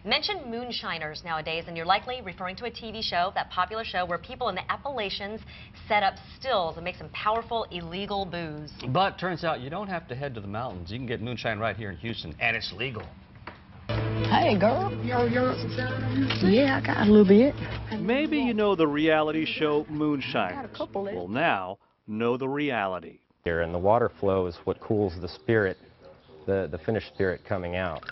Mention moonshiners nowadays, and you're likely referring to a TV show, that popular show where people in the Appalachians set up stills and make some powerful illegal booze. But turns out you don't have to head to the mountains. You can get moonshine right here in Houston, and it's legal. Hey, girl. Yeah, I got a little bit. Maybe you know the reality show Moonshine. Got a couple in. Well, now know the reality. Here, and the water flow is what cools the spirit, the finished spirit coming out.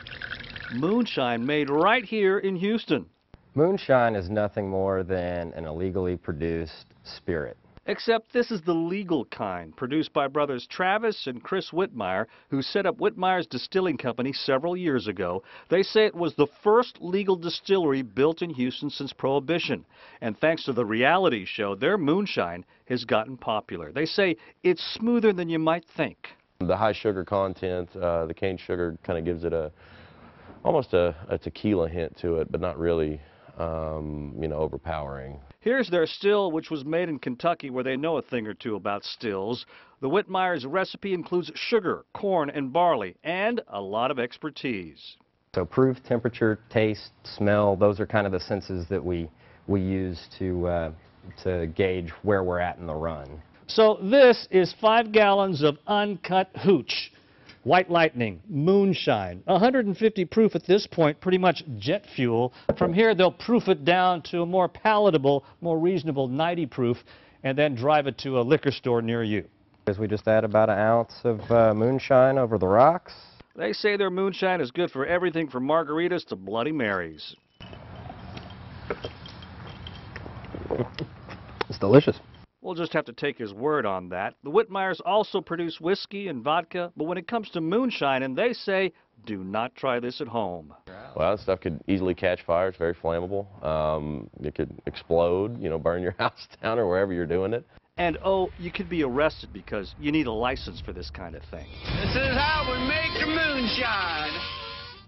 Moonshine made right here in Houston. Moonshine is nothing more than an illegally produced spirit. Except this is the legal kind, produced by brothers Travis and Chris Whitmire, who set up Whitmire's Distilling Company several years ago. They say it was the first legal distillery built in Houston since Prohibition. And thanks to the reality show, their moonshine has gotten popular. They say it's smoother than you might think. The high sugar content, the cane sugar kind of gives it almost a tequila hint to it, but not really, overpowering. Here's their still, which was made in Kentucky, where they know a thing or two about stills. The Whitmire's recipe includes sugar, corn, and barley, and a lot of expertise. So proof, temperature, taste, smell, those are kind of the senses that we use to gauge where we're at in the run. So this is 5 gallons of uncut hooch. White Lightning, Moonshine, 150 proof at this point, pretty much jet fuel. From here, they'll proof it down to a more palatable, more reasonable 90 proof, and then drive it to a liquor store near you. As we just add about an ounce of moonshine over the rocks. They say their moonshine is good for everything from margaritas to Bloody Marys. It's delicious. We'll just have to take his word on that. The Whitmires also produce whiskey and vodka, but when it comes to moonshine, and they say, do not try this at home. Well, that stuff could easily catch fire. It's very flammable. It could explode, burn your house down or wherever you're doing it. And oh, you could be arrested because you need a license for this kind of thing. This is how we make the moonshine.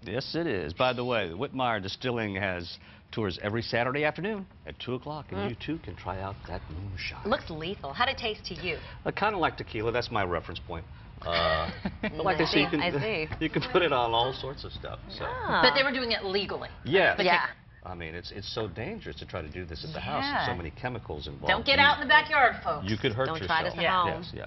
Yes, it is. By the way, the Whitmire Distilling has tours every Saturday afternoon at 2 o'clock, and you too can try out that moonshine. Looks lethal. How'd it taste to you? Kind of like tequila. That's my reference point. But like I see, say, you can put it on all sorts of stuff. So. But they were doing it legally. Yes. Yeah. I mean, it's so dangerous to try to do this at the house. There's so many chemicals involved. Don't get out in the backyard, folks. You could hurt yourself. Don't try this at home. Yes, yes.